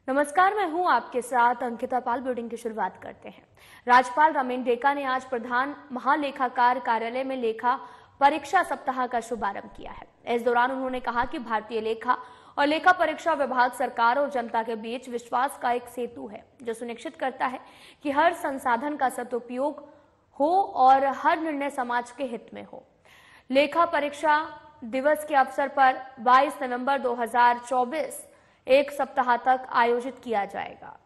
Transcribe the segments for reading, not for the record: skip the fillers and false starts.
नमस्कार, मैं हूं आपके साथ अंकिता पाल। बुलेटिन की शुरुआत करते हैं। राज्यपाल रमेन डेका ने आज प्रधान महालेखाकार कार्यालय में लेखा परीक्षा सप्ताह का शुभारंभ किया है। इस दौरान उन्होंने कहा कि भारतीय लेखा और लेखा परीक्षा विभाग सरकार और जनता के बीच विश्वास का एक सेतु है, जो सुनिश्चित करता है कि हर संसाधन का सदुपयोग हो और हर निर्णय समाज के हित में हो। लेखा परीक्षा दिवस के अवसर पर 22 नवंबर 2024 एक सप्ताह तक आयोजित किया जाएगा।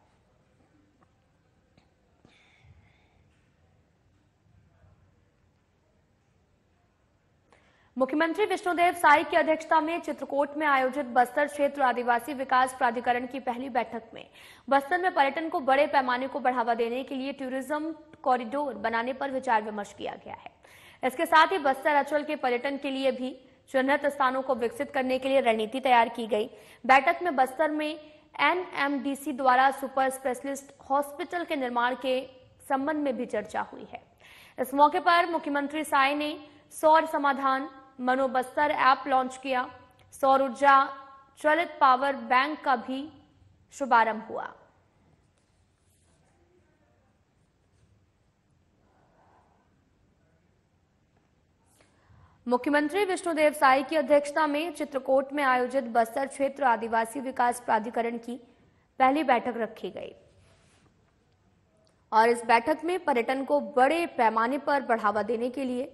मुख्यमंत्री विष्णुदेव साई की अध्यक्षता में चित्रकूट में आयोजित बस्तर क्षेत्र आदिवासी विकास प्राधिकरण की पहली बैठक में बस्तर में पर्यटन को बड़े पैमाने को बढ़ावा देने के लिए टूरिज्म कॉरिडोर बनाने पर विचार विमर्श किया गया है। इसके साथ ही बस्तर अंचल के पर्यटन के लिए भी चिन्हित स्थानों को विकसित करने के लिए रणनीति तैयार की गई। बैठक में बस्तर में एनएमडीसी द्वारा सुपर स्पेशलिस्ट हॉस्पिटल के निर्माण के संबंध में भी चर्चा हुई है। इस मौके पर मुख्यमंत्री साई ने सौर समाधान मनो बस्तर ऐप लॉन्च किया। सौर ऊर्जा चलित पावर बैंक का भी शुभारंभ हुआ। मुख्यमंत्री विष्णुदेव साई की अध्यक्षता में चित्रकूट में आयोजित बस्तर क्षेत्र आदिवासी विकास प्राधिकरण की पहली बैठक रखी गई और इस बैठक में पर्यटन को बड़े पैमाने पर बढ़ावा देने के लिए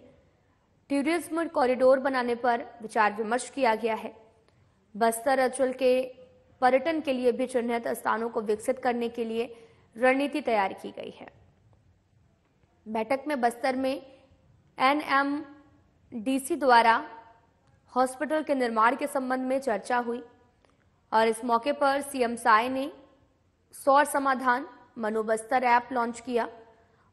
टूरिज्म कॉरिडोर बनाने पर विचार विमर्श किया गया है। बस्तर अंचल के पर्यटन के लिए भी चिन्हित स्थानों को विकसित करने के लिए रणनीति तैयार की गई है। बैठक में बस्तर में एनएमडीसी द्वारा हॉस्पिटल के निर्माण के संबंध में चर्चा हुई और इस मौके पर सीएम साई ने सौर समाधान मनो बस्तर ऐप लॉन्च किया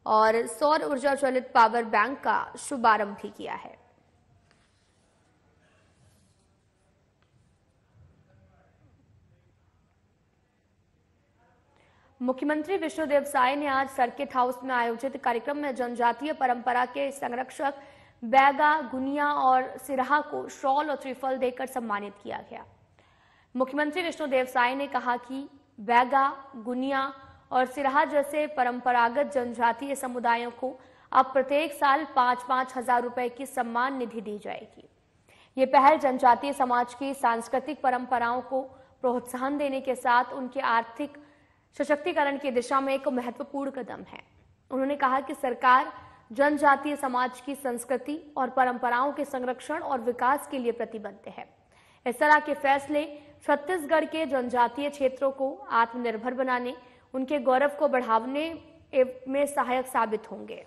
और सौर ऊर्जा चलित पावर बैंक का शुभारंभ भी किया है। मुख्यमंत्री विष्णुदेव साई ने आज सर्किट हाउस में आयोजित कार्यक्रम में जनजातीय परंपरा के संरक्षक बैगा, गुनिया और सिराहा को शॉल और त्रिफल देकर सम्मानित किया गया। मुख्यमंत्री विष्णुदेव साई ने कहा कि बैगा, गुनिया और सिराहा जैसे परंपरागत जनजातीय समुदायों को अब प्रत्येक साल 5-5 हजार रुपए की सम्मान निधि दी जाएगी। ये पहल जनजातीय समाज की सांस्कृतिक परंपराओं को प्रोत्साहन देने के साथ उनके आर्थिक सशक्तिकरण की दिशा में एक महत्वपूर्ण कदम है। उन्होंने कहा कि सरकार जनजातीय समाज की संस्कृति और परंपराओं के संरक्षण और विकास के लिए प्रतिबद्ध है। इस तरह के फैसले छत्तीसगढ़ के जनजातीय क्षेत्रों को आत्मनिर्भर बनाने, उनके गौरव को बढ़ाने में सहायक साबित होंगे।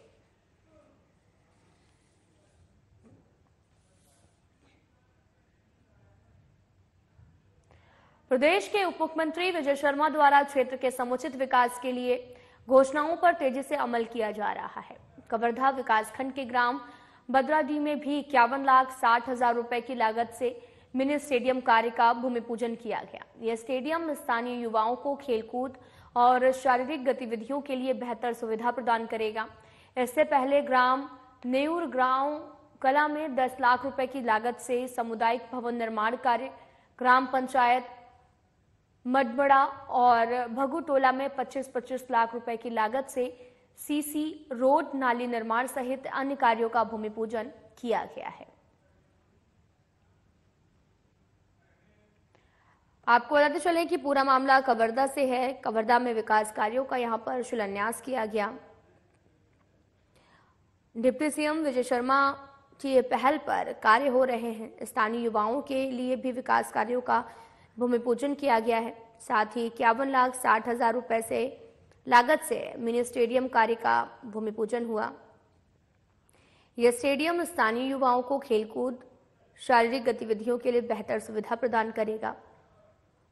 प्रदेश के उप मुख्यमंत्री विजय शर्मा द्वारा क्षेत्र के समुचित विकास के लिए घोषणाओं पर तेजी से अमल किया जा रहा है। कवर्धा विकासखंड के ग्राम बद्राडी में भी 51,60,000 रुपए की लागत से मिनी स्टेडियम कार्य का भूमि पूजन किया गया। यह स्टेडियम स्थानीय युवाओं को खेलकूद और शारीरिक गतिविधियों के लिए बेहतर सुविधा प्रदान करेगा। इससे पहले ग्राम नेऊर गांव कला में 10 लाख रुपए की लागत से सामुदायिक भवन निर्माण कार्य, ग्राम पंचायत मडबड़ा और भगुटोला में 25-25 लाख रुपए की लागत से सीसी रोड, नाली निर्माण सहित अन्य कार्यों का भूमि पूजन किया गया है। आपको बताते चलें कि पूरा मामला कवर्धा से है। कवर्धा में विकास कार्यों का यहां पर शिलान्यास किया गया। डिप्टी सीएम विजय शर्मा की पहल पर कार्य हो रहे हैं। स्थानीय युवाओं के लिए भी विकास कार्यों का भूमि पूजन किया गया है। साथ ही 51,60,000 रुपए से लागत से मिनी स्टेडियम कार्य का भूमि पूजन हुआ। यह स्टेडियम स्थानीय युवाओं को खेलकूद, शारीरिक गतिविधियों के लिए बेहतर सुविधा प्रदान करेगा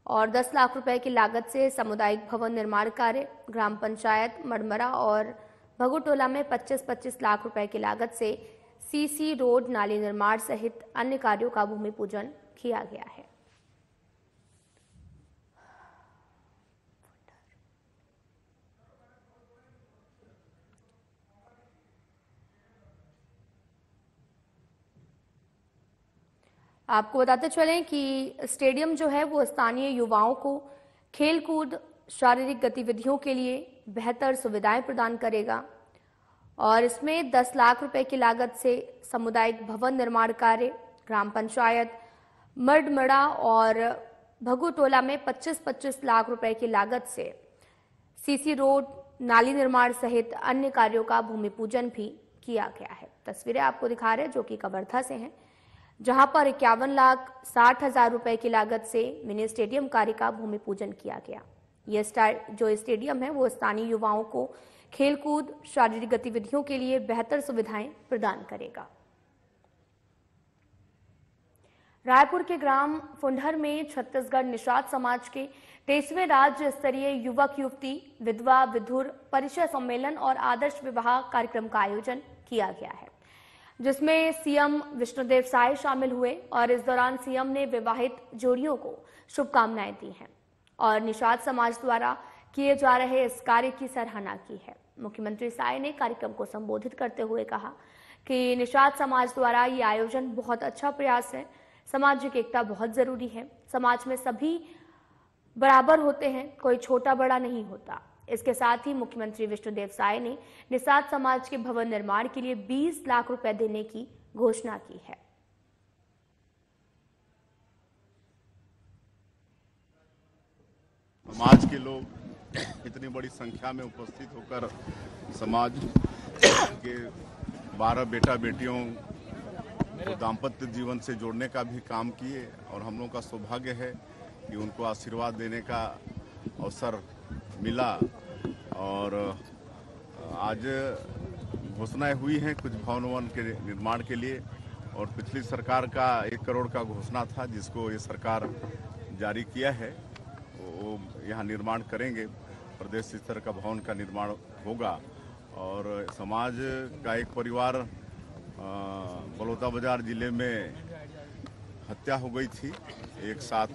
और 10 लाख रुपए की लागत से सामुदायिक भवन निर्माण कार्य, ग्राम पंचायत मडमरा और भगुटोला में 25-25 लाख रुपए की लागत से सीसी रोड, नाली निर्माण सहित अन्य कार्यों का भूमि पूजन किया गया है। आपको बताते चलें कि स्टेडियम जो है वो स्थानीय युवाओं को खेलकूद शारीरिक गतिविधियों के लिए बेहतर सुविधाएं प्रदान करेगा और इसमें 10 लाख रुपए की लागत से सामुदायिक भवन निर्माण कार्य, ग्राम पंचायत मर्डमड़ा और भगुटोला में 25-25 लाख रुपए की लागत से सीसी रोड, नाली निर्माण सहित अन्य कार्यों का भूमि पूजन भी किया गया है। तस्वीरें आपको दिखा रहे हैं जो कि कवर्धा से हैं, जहां पर 51,60,000 रुपए की लागत से मिनी स्टेडियम कार्य का भूमि पूजन किया गया। ये जो स्टेडियम है वो स्थानीय युवाओं को खेलकूद शारीरिक गतिविधियों के लिए बेहतर सुविधाएं प्रदान करेगा। रायपुर के ग्राम फुंडहर में छत्तीसगढ़ निषाद समाज के 23वें राज्य स्तरीय युवक युवती विधवा विधुर परिचय सम्मेलन और आदर्श विवाह कार्यक्रम का आयोजन किया गया है, जिसमें सीएम विष्णुदेव साय शामिल हुए और इस दौरान सीएम ने विवाहित जोड़ियों को शुभकामनाएं दी हैं और निषाद समाज द्वारा किए जा रहे इस कार्य की सराहना की है। मुख्यमंत्री साय ने कार्यक्रम को संबोधित करते हुए कहा कि निषाद समाज द्वारा ये आयोजन बहुत अच्छा प्रयास है। सामाजिक एकता बहुत जरूरी है। समाज में सभी बराबर होते हैं, कोई छोटा बड़ा नहीं होता। इसके साथ ही मुख्यमंत्री विष्णुदेव साय ने निषाद समाज के भवन निर्माण के लिए 20 लाख रुपए देने की घोषणा की है। समाज के लोग इतनी बड़ी संख्या में उपस्थित होकर समाज के 12 बेटा बेटियों को दाम्पत्य जीवन से जोड़ने का भी काम किए और हम लोगों का सौभाग्य है कि उनको आशीर्वाद देने का अवसर मिला। और आज घोषणाएं हुई हैं कुछ भवन के निर्माण के लिए और पिछली सरकार का 1 करोड़ का घोषणा था जिसको ये सरकार जारी किया है। वो यहाँ निर्माण करेंगे, प्रदेश स्तर का भवन का निर्माण होगा। और समाज का एक परिवार बलौदाबाजार जिले में हत्या हो गई थी एक साथ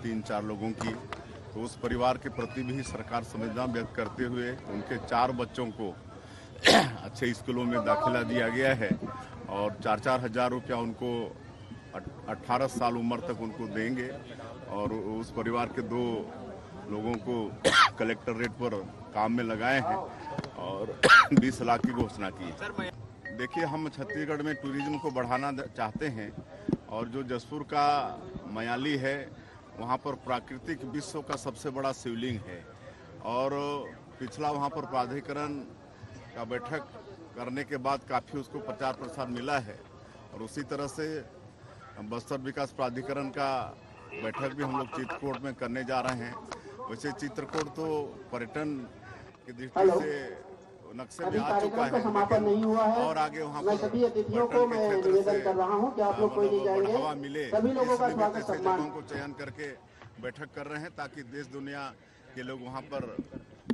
3-4 लोगों की, तो उस परिवार के प्रति भी सरकार संवेदना व्यक्त करते हुए उनके 4 बच्चों को अच्छे स्कूलों में दाखिला दिया गया है और 4-4 हज़ार रुपया उनको 18 साल उम्र तक उनको देंगे। और उस परिवार के 2 लोगों को कलेक्टरेट पर काम में लगाए हैं और 20 लाख की घोषणा की है। देखिए, हम छत्तीसगढ़ में टूरिज्म को बढ़ाना चाहते हैं और जो जसपुर का मयाली है वहाँ पर प्राकृतिक विश्व का सबसे बड़ा शिवलिंग है और पिछला वहाँ पर प्राधिकरण का बैठक करने के बाद काफ़ी उसको प्रचार प्रसार मिला है। और उसी तरह से बस्तर विकास प्राधिकरण का बैठक भी हम लोग चित्रकूट में करने जा रहे हैं। वैसे चित्रकूट तो पर्यटन की दृष्टि से नक्शे में आ चुका है, समापन नहीं हुआ है और आगे वहाँ मैं सभी अतिथियों को मैं निवेदन कर रहा हूँ कि आप लोग कोई नहीं जाएंगे, मिले सभी लोगों का स्वागत सम्मान को चयन करके बैठक कर रहे हैं ताकि देश दुनिया के लोग वहाँ पर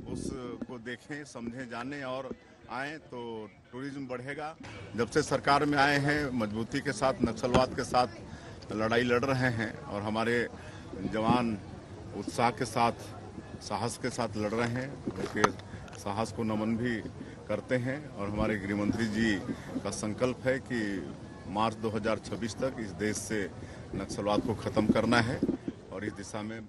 उसको देखें, समझें, जाने और आए तो टूरिज्म बढ़ेगा। जब से सरकार में आए हैं मजबूती के साथ नक्सलवाद के साथ लड़ाई लड़ रहे हैं और हमारे जवान उत्साह के साथ साहस के साथ लड़ रहे हैं। उनके साहस को नमन भी करते हैं और हमारे गृहमंत्री जी का संकल्प है कि मार्च 2026 तक इस देश से नक्सलवाद को खत्म करना है और इस दिशा में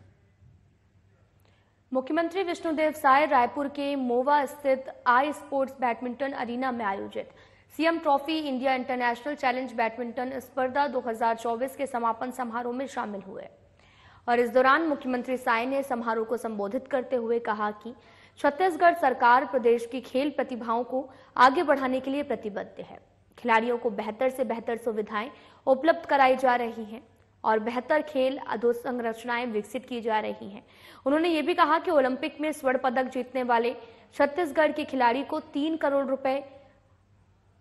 मुख्यमंत्री विष्णुदेव साय रायपुर के मोवा स्थित आई स्पोर्ट्स बैडमिंटन अरीना में आयोजित CM trophy India international challenge badminton स्पर्धा 2024 के समापन समारोह में शामिल हुए और इस दौरान मुख्यमंत्री साय ने समारोह को संबोधित करते हुए कहा कि छत्तीसगढ़ सरकार प्रदेश की खेल प्रतिभाओं को आगे बढ़ाने के लिए प्रतिबद्ध है। खिलाड़ियों को बेहतर से बेहतर सुविधाएं उपलब्ध कराई जा रही हैं और बेहतर खेल अधोसंरचनाएं विकसित की जा रही हैं। उन्होंने ये भी कहा कि ओलंपिक में स्वर्ण पदक जीतने वाले छत्तीसगढ़ के खिलाड़ी को 3 करोड़ रुपए,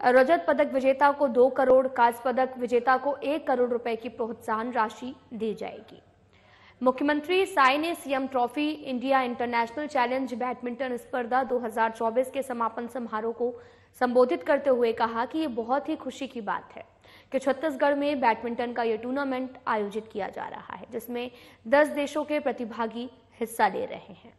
रजत पदक विजेता को 2 करोड़, कांस्य पदक विजेता को 1 करोड़ रुपए की प्रोत्साहन राशि दी जाएगी। मुख्यमंत्री साय ने CM trophy India international challenge badminton स्पर्धा 2024 के समापन समारोह को संबोधित करते हुए कहा कि ये बहुत ही खुशी की बात है कि छत्तीसगढ़ में बैडमिंटन का ये टूर्नामेंट आयोजित किया जा रहा है, जिसमें 10 देशों के प्रतिभागी हिस्सा ले रहे हैं।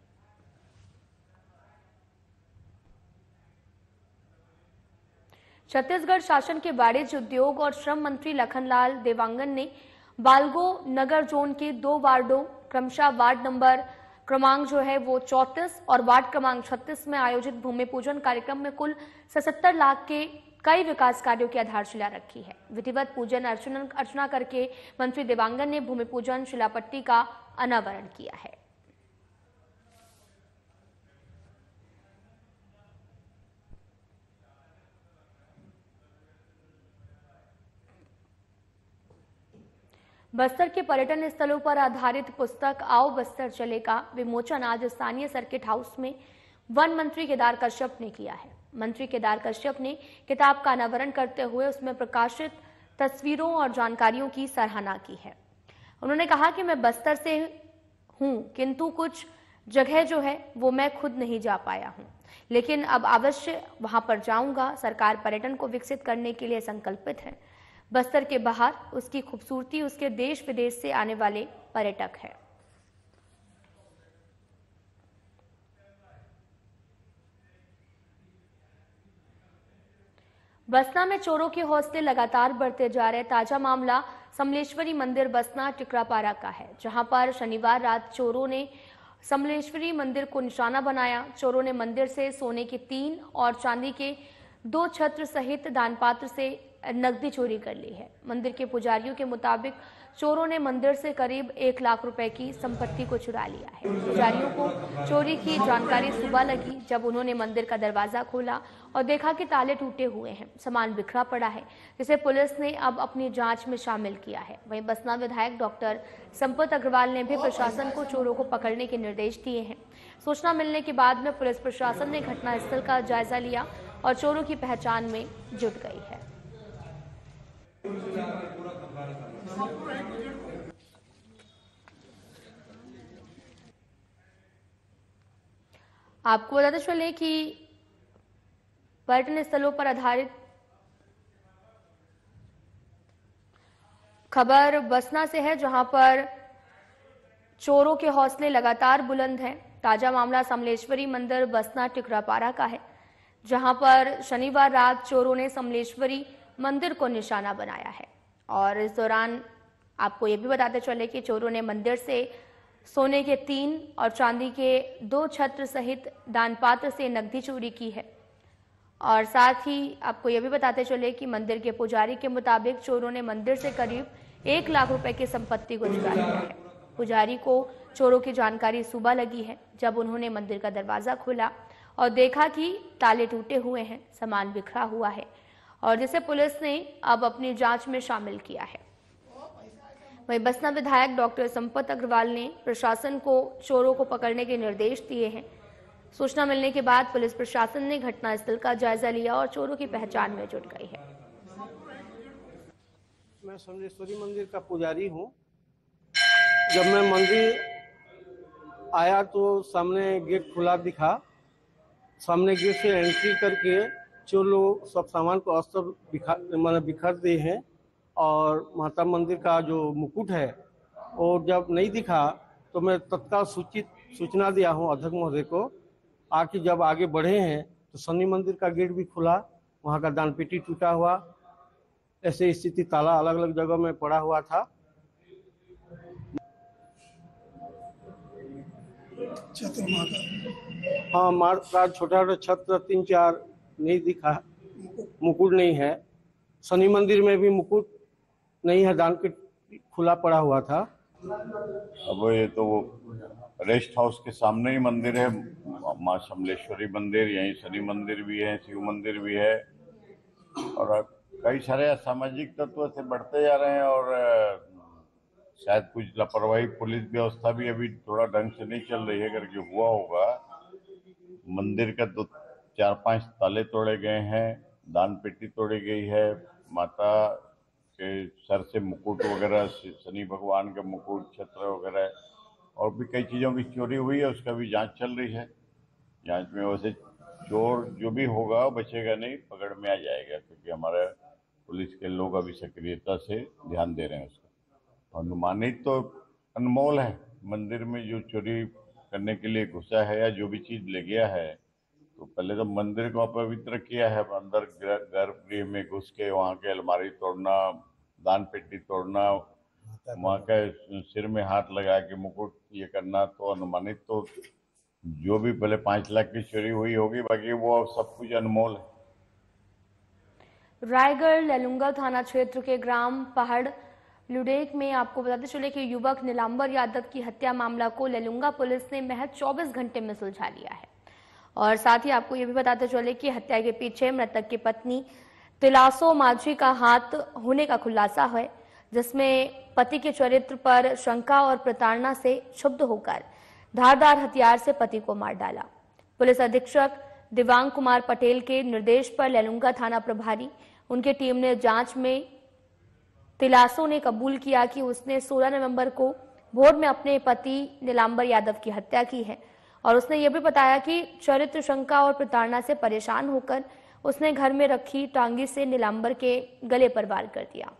छत्तीसगढ़ शासन के वाणिज्य, उद्योग और श्रम मंत्री लखनलाल देवांगन ने बालगो नगर जोन के 2 वार्डों क्रमशः वार्ड नंबर क्रमांक जो है वो 34 और वार्ड क्रमांक 36 में आयोजित भूमि पूजन कार्यक्रम में कुल 77 लाख के कई विकास कार्यों की आधारशिला रखी है। विधिवत पूजन अर्चना करके मंत्री देवांगन ने भूमि पूजन शिलापट्टी का अनावरण किया है। बस्तर के पर्यटन स्थलों पर आधारित पुस्तक आओ बस्तर चले का विमोचन आज स्थानीय सर्किट हाउस में वन मंत्री केदार कश्यप ने किया है। मंत्री केदार कश्यप ने किताब का अनावरण करते हुए उसमें प्रकाशित तस्वीरों और जानकारियों की सराहना की है। उन्होंने कहा कि मैं बस्तर से हूं, किंतु कुछ जगह जो है वो मैं खुद नहीं जा पाया हूं, लेकिन अब अवश्य वहां पर जाऊंगा। सरकार पर्यटन को विकसित करने के लिए संकल्पित है। बस्तर के बाहर उसकी खूबसूरती उसके देश विदेश से आने वाले पर्यटक है। बसना में चोरों के हौसले लगातार बढ़ते जा रहे। ताजा मामला समलेश्वरी मंदिर बसना टिकरापारा का है, जहां पर शनिवार रात चोरों ने समलेश्वरी मंदिर को निशाना बनाया। चोरों ने मंदिर से सोने के 3 और चांदी के 2 छत्र सहित दानपात्र से नकदी चोरी कर ली है। मंदिर के पुजारियों के मुताबिक चोरों ने मंदिर से करीब 1 लाख रुपए की संपत्ति को चुरा लिया है। पुजारियों को चोरी की जानकारी सुबह लगी, जब उन्होंने मंदिर का दरवाजा खोला और देखा कि ताले टूटे हुए हैं, सामान बिखरा पड़ा है, जिसे पुलिस ने अब अपनी जांच में शामिल किया है। वहीं बसना विधायक डॉक्टर संपत अग्रवाल ने भी प्रशासन को चोरों को पकड़ने के निर्देश दिए हैं। सूचना मिलने के बाद में पुलिस प्रशासन ने घटनास्थल का जायजा लिया और चोरों की पहचान में जुट गई है। आपको बताते चले कि पर्यटन स्थलों पर आधारित खबर बसना से है, जहां पर चोरों के हौसले लगातार बुलंद हैं। ताजा मामला समलेश्वरी मंदिर बसना टिकरापारा का है, जहां पर शनिवार रात चोरों ने समलेश्वरी मंदिर को निशाना बनाया है। और इस दौरान आपको ये भी बताते चले कि चोरों ने मंदिर से सोने के 3 और चांदी के 2 छत्र सहित दानपात्र से नकदी चोरी की है। और साथ ही आपको ये भी बताते चले कि मंदिर के पुजारी के मुताबिक चोरों ने मंदिर से करीब 1 लाख रुपए की संपत्ति को चुरा लिया है। पुजारी को चोरों की जानकारी सुबह लगी है, जब उन्होंने मंदिर का दरवाजा खोला और देखा कि ताले टूटे हुए हैं, सामान बिखरा हुआ है, और जिसे पुलिस ने अब अपनी जांच में शामिल किया है। वहीं बसना विधायक डॉक्टर संपत अग्रवाल ने प्रशासन को चोरों को पकड़ने के निर्देश दिए हैं। सूचना मिलने के बाद पुलिस प्रशासन ने घटनास्थल का जायजा लिया और चोरों की पहचान में जुट गई है। मैं समलेश्वरी मंदिर का पुजारी हूँ। जब मैं मंदिर आया तो सामने गेट खुला दिखा। सामने गेट से एंट्री करके चोर लोग सब सामान को अस्तर बिखर दिए हैं, और माता मंदिर का जो मुकुट है वो जब नहीं दिखा तो मैं तत्काल सूचना दिया हूँ अध्यक्ष महोदय को। आके जब आगे बढ़े हैं तो शनि मंदिर का गेट भी खुला, वहाँ का दान पेटी टूटा हुआ, ऐसे स्थिति ताला अलग अलग जगह में पड़ा हुआ था। हाँ, मार छोटा छत्र 3-4 नहीं दिखा, मुकुट नहीं है। शनि मंदिर में भी मुकुट नहीं है, दान पेटी खुला पड़ा हुआ था। अब ये तो रेस्ट हाउस के सामने ही मंदिर है, माँ समलेश्वरी मंदिर, यहीं शनि मंदिर भी है, शिव मंदिर भी है, और कई सारे असामाजिक तत्व से बढ़ते जा रहे हैं, और शायद कुछ लापरवाही पुलिस व्यवस्था भी अभी थोड़ा ढंग से नहीं चल रही है करके हुआ होगा। मंदिर का 4-5 ताले तोड़े गए हैं, दान पेटी तोड़ी गई है, माता के सर से मुकुट वगैरह, शनि भगवान के मुकुट, छत्र वगैरह, और भी कई चीज़ों की चोरी हुई है, उसका भी जांच चल रही है। जांच में वैसे चोर जो भी होगा बचेगा नहीं, पकड़ में आ जाएगा, क्योंकि हमारे पुलिस के लोग अभी सक्रियता से ध्यान दे रहे हैं उसका। अनुमानित तो अनमोल है, मंदिर में जो चोरी करने के लिए घुसा है या जो भी चीज़ ले गया है, तो पहले तो मंदिर को अपवित्र किया है, अंदर गर्भगृह में घुस के वहाँ के अलमारी तोड़ना, दान पेटी तोड़ना, माँ के सिर में हाथ लगा के मुकुट ये करना, तो अनुमानित तो जो भी पहले 5 लाख की चोरी हुई होगी, बाकी वो सब कुछ अनमोल है। रायगढ़ लैलूंगा थाना क्षेत्र के ग्राम पहाड़ लुडेक में आपको बताते चले कि युवक नीलांबर यादव की हत्या मामला को लैलूंगा पुलिस ने महज 24 घंटे में सुलझा लिया है। और साथ ही आपको यह भी बताते चले कि हत्या के पीछे मृतक की पत्नी तिलासो माझी का हाथ होने का खुलासा है, जिसमें पति के चरित्र पर शंका और प्रताड़ना से क्षुब्ध होकर धारदार हथियार से पति को मार डाला। पुलिस अधीक्षक दिवांग कुमार पटेल के निर्देश पर लैलूंगा थाना प्रभारी उनकी टीम ने जांच में तिलासो ने कबूल किया कि उसने 16 नवंबर को भोर में अपने पति नीलांबर यादव की हत्या की है। और उसने यह भी बताया कि चरित्र शंका और प्रताड़ना से परेशान होकर उसने घर में रखी टांगी से नीलांबर के गले पर वार कर दिया,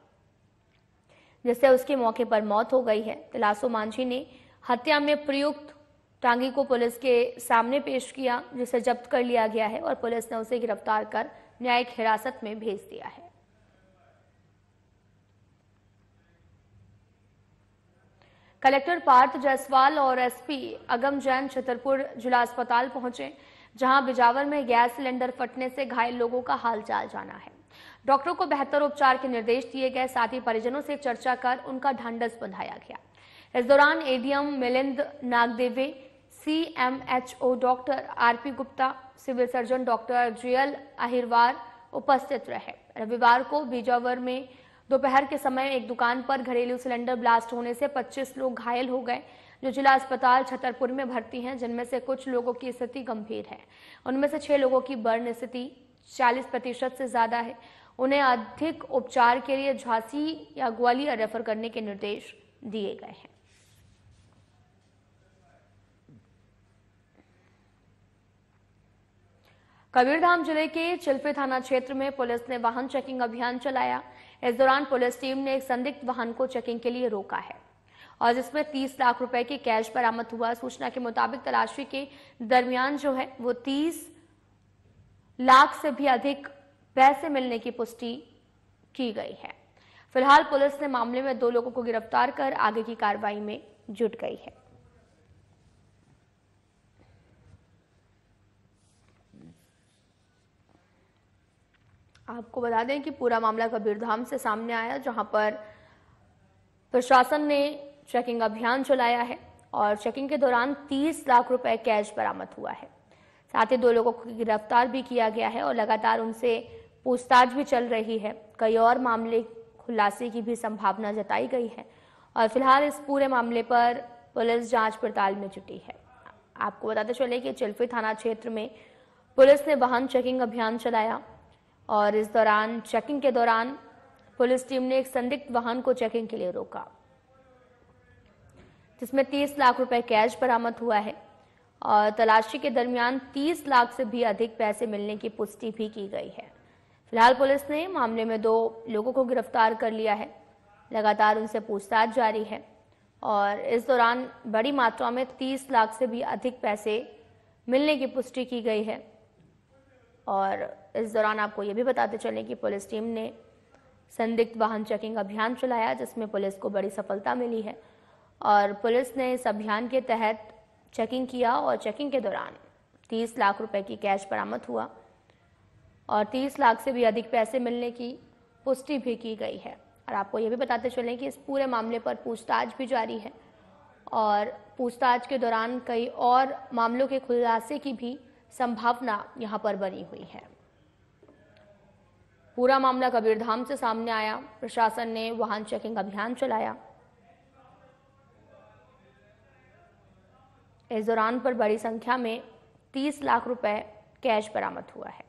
जिससे उसकी मौके पर मौत हो गई है। तिलासो मांझी ने हत्या में प्रयुक्त टांगी को पुलिस के सामने पेश किया, जिसे जब्त कर लिया गया है और पुलिस ने उसे गिरफ्तार कर न्यायिक हिरासत में भेज दिया है। कलेक्टर पार्थ जायसवाल और एसपी अगम जैन छतरपुर जिला अस्पताल पहुंचे, जहां बिजावर में गैस सिलेंडर फटने से घायल लोगों का हालचाल जाना है। डॉक्टरों को बेहतर उपचार के निर्देश दिए गए, साथ ही परिजनों से चर्चा कर उनका ढांढस बंधाया गया। इस दौरान ADM Milind Nagdeve, CMHO doctor RP Gupta, civil surgeon doctor GL Ahirwar उपस्थित रहे। रविवार को बिजावर में दोपहर के समय एक दुकान पर घरेलू सिलेंडर ब्लास्ट होने से 25 लोग घायल हो गए, जो जिला अस्पताल छतरपुर में भर्ती हैं, जिनमें से कुछ लोगों की स्थिति गंभीर है। उनमें से 6 लोगों की बर्न स्थिति 40% से ज्यादा है। उन्हें अधिक उपचार के लिए झांसी या ग्वालियर रेफर करने के निर्देश दिए गए हैं। कबीरधाम जिले के चिल्फी थाना क्षेत्र में पुलिस ने वाहन चेकिंग अभियान चलाया। इस दौरान पुलिस टीम ने एक संदिग्ध वाहन को चेकिंग के लिए रोका है और जिसमें 30 लाख रुपए के कैश बरामद हुआ। सूचना के मुताबिक तलाशी के दरमियान जो है वो 30 लाख से भी अधिक पैसे मिलने की पुष्टि की गई है। फिलहाल पुलिस ने मामले में 2 लोगों को गिरफ्तार कर आगे की कार्रवाई में जुट गई है। आपको बता दें कि पूरा मामला कबीरधाम से सामने आया, जहां पर प्रशासन ने चेकिंग अभियान चलाया है और चेकिंग के दौरान 30 लाख रुपए कैश बरामद हुआ है। साथ ही 2 लोगों को गिरफ्तार भी किया गया है और लगातार उनसे पूछताछ भी चल रही है। कई और मामले खुलासे की भी संभावना जताई गई है और फिलहाल इस पूरे मामले पर पुलिस जांच पड़ताल में जुटी है। आपको बताते चले कि चिल्फी थाना क्षेत्र में पुलिस ने वाहन चेकिंग अभियान चलाया और इस दौरान चेकिंग के दौरान पुलिस टीम ने एक संदिग्ध वाहन को चेकिंग के लिए रोका, जिसमें 30 लाख रुपए कैश बरामद हुआ है और तलाशी के दरमियान 30 लाख से भी अधिक पैसे मिलने की पुष्टि भी की गई है। फिलहाल पुलिस ने मामले में 2 लोगों को गिरफ्तार कर लिया है। लगातार उनसे पूछताछ जारी है और इस दौरान बड़ी मात्रा में 30 लाख से भी अधिक पैसे मिलने की पुष्टि की गई है। और इस दौरान आपको ये भी बताते चलें कि पुलिस टीम ने संदिग्ध वाहन चेकिंग अभियान चलाया, जिसमें पुलिस को बड़ी सफलता मिली है और पुलिस ने इस अभियान के तहत चेकिंग किया और चेकिंग के दौरान 30 लाख रुपए की कैश बरामद हुआ और 30 लाख से भी अधिक पैसे मिलने की पुष्टि भी की गई है। और आपको ये भी बताते चलें कि इस पूरे मामले पर पूछताछ भी जारी है और पूछताछ के दौरान कई और मामलों के खुलासे की भी संभावना यहां पर बनी हुई है। पूरा मामला कबीरधाम से सामने आया। प्रशासन ने वाहन चेकिंग अभियान चलाया। इस दौरान पर बड़ी संख्या में 30 लाख रुपए कैश बरामद हुआ है।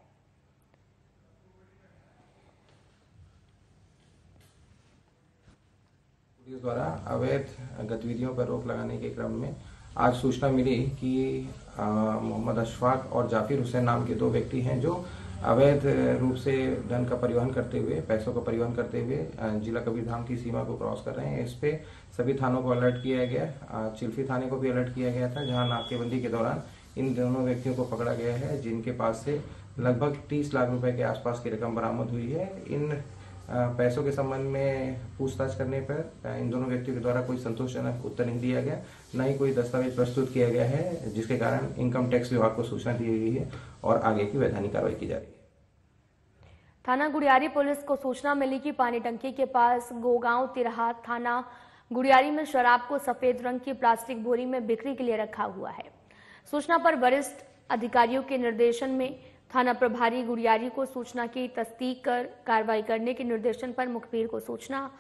पुलिस द्वारा अवैध गतिविधियों पर रोक लगाने के क्रम में आज सूचना मिली कि मोहम्मद अशफाक और जाफिर हुसैन नाम के 2 व्यक्ति हैं जो अवैध रूप से धन का परिवहन करते हुए, पैसों का परिवहन करते हुए जिला कबीरधाम की सीमा को क्रॉस कर रहे हैं। इस पे सभी थानों को अलर्ट किया गया। चिल्फी थाने को भी अलर्ट किया गया था, जहां नाकेबंदी के दौरान इन दोनों व्यक्तियों को पकड़ा गया है, जिनके पास से लगभग 30 लाख रुपए के आसपास की रकम बरामद हुई है। इन पैसों के संबंध में पूछताछ करने पर इन दोनों व्यक्तियों के द्वारा कोई संतोषजनक उत्तर नहीं दिया गया, न ही कोई दस्तावेज प्रस्तुत किया गया है, जिसके कारण इनकम टैक्स विभाग को सूचना दी गई है और आगे की वैधानिक कार्रवाई की जा रही है। थाना गुड़ियारी पुलिस को सूचना मिली कि पानी टंकी के पास गोगांव तिरहा थाना गुड़ियारी में शराब को सफेद रंग की प्लास्टिक बोरी में बिक्री के लिए रखा हुआ है। सूचना पर वरिष्ठ अधिकारियों के निर्देशन में थाना प्रभारी गुड़ियारी को सूचना की तस्दीक कर कार्रवाई करने के निर्देशन पर मुखबिर को सूचना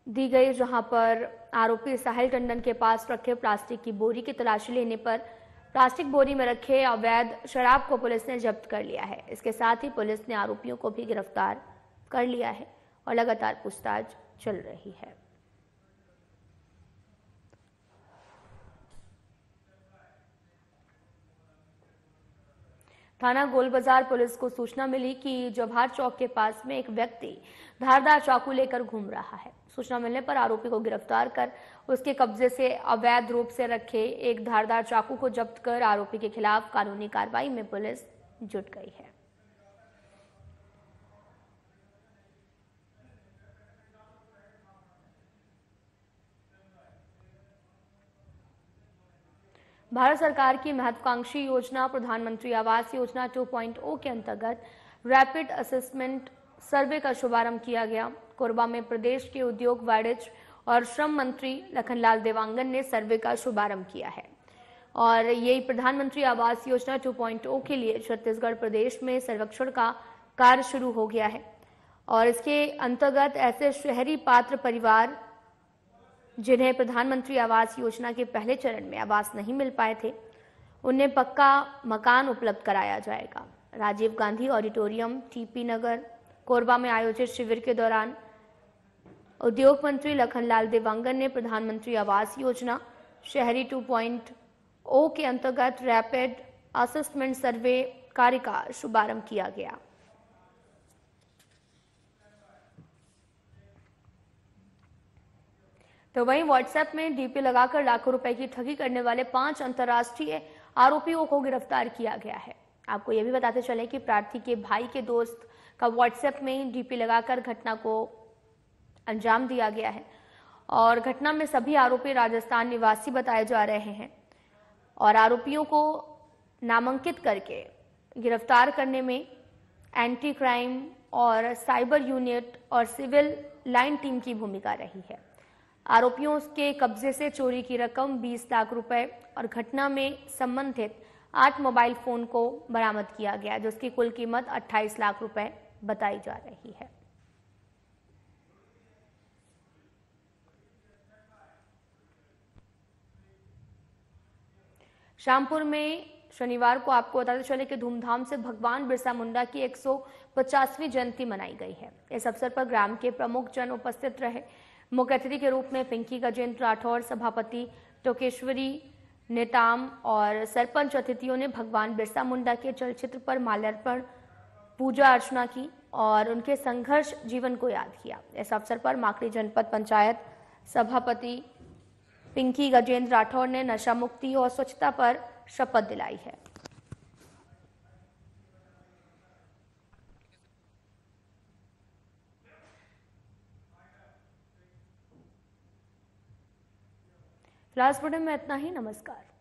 दी गई, जहां पर आरोपी साहिल टंडन के पास रखे प्लास्टिक की बोरी की तलाशी लेने पर प्लास्टिक बोरी में रखे अवैध शराब को पुलिस ने जब्त कर लिया है। इसके साथ ही पुलिस ने आरोपियों को भी गिरफ्तार कर लिया है और लगातार पूछताछ चल रही है। थाना गोल बाजार पुलिस को सूचना मिली कि जवाहर चौक के पास में एक व्यक्ति धारदार चाकू लेकर घूम रहा है। सूचना मिलने पर आरोपी को गिरफ्तार कर उसके कब्जे से अवैध रूप से रखे एक धारदार चाकू को जब्त कर आरोपी के खिलाफ कानूनी कार्रवाई में पुलिस जुट गई है। भारत सरकार की महत्वाकांक्षी योजना प्रधानमंत्री आवास योजना 2.0 के अंतर्गत रैपिड असेसमेंट सर्वे का शुभारंभ किया गया। कोरबा में प्रदेश के उद्योग, वाणिज्य और श्रम मंत्री लखनलाल देवांगन ने सर्वे का शुभारंभ किया है और यही प्रधानमंत्री आवास योजना 2.0 के लिए छत्तीसगढ़ प्रदेश में सर्वेक्षण का कार्य शुरू हो गया है और इसके अंतर्गत ऐसे शहरी पात्र परिवार जिन्हें प्रधानमंत्री आवास योजना के पहले चरण में आवास नहीं मिल पाए थे, उन्हें पक्का मकान उपलब्ध कराया जाएगा। राजीव गांधी ऑडिटोरियम, टीपी नगर, कोरबा में आयोजित शिविर के दौरान उद्योग मंत्री लखनलाल देवांगन ने प्रधानमंत्री आवास योजना शहरी 2.0 के अंतर्गत रैपिड असेसमेंट सर्वे कार्य का शुभारंभ किया गया। तो वहीं व्हाट्सएप में डीपी लगाकर लाखों रुपए की ठगी करने वाले 5 अंतर्राष्ट्रीय आरोपियों को गिरफ्तार किया गया है। आपको यह भी बताते चले कि प्रार्थी के भाई के दोस्त का व्हाट्सएप में डीपी लगाकर घटना को अंजाम दिया गया है और घटना में सभी आरोपी राजस्थान निवासी बताए जा रहे हैं और आरोपियों को नामांकित करके गिरफ्तार करने में एंटी क्राइम और साइबर यूनिट और सिविल लाइन टीम की भूमिका रही है। आरोपियों के कब्जे से चोरी की रकम 20 लाख रुपए और घटना में संबंधित 8 मोबाइल फोन को बरामद किया गया, जिसकी कुल कीमत 28 लाख रुपए बताई जा रही है। श्यामपुर में शनिवार को आपको बताते चले कि धूमधाम से भगवान बिरसा मुंडा की 150वीं जयंती मनाई गई है। इस अवसर पर ग्राम के प्रमुख जन उपस्थित रहे। मुख्य अतिथि के रूप में पिंकी गजेंद्र राठौर, सभापति टोकेश्वरी नेताम और सरपंच अतिथियों ने भगवान बिरसा मुंडा के चलचित्र पर माल्यार्पण, पूजा अर्चना की और उनके संघर्ष जीवन को याद किया। इस अवसर पर माकड़ी जनपद पंचायत सभापति पिंकी गजेंद्र राठौर ने नशा मुक्ति और स्वच्छता पर शपथ दिलाई है। फिलहाल इस बुलेटिन में इतना ही। नमस्कार।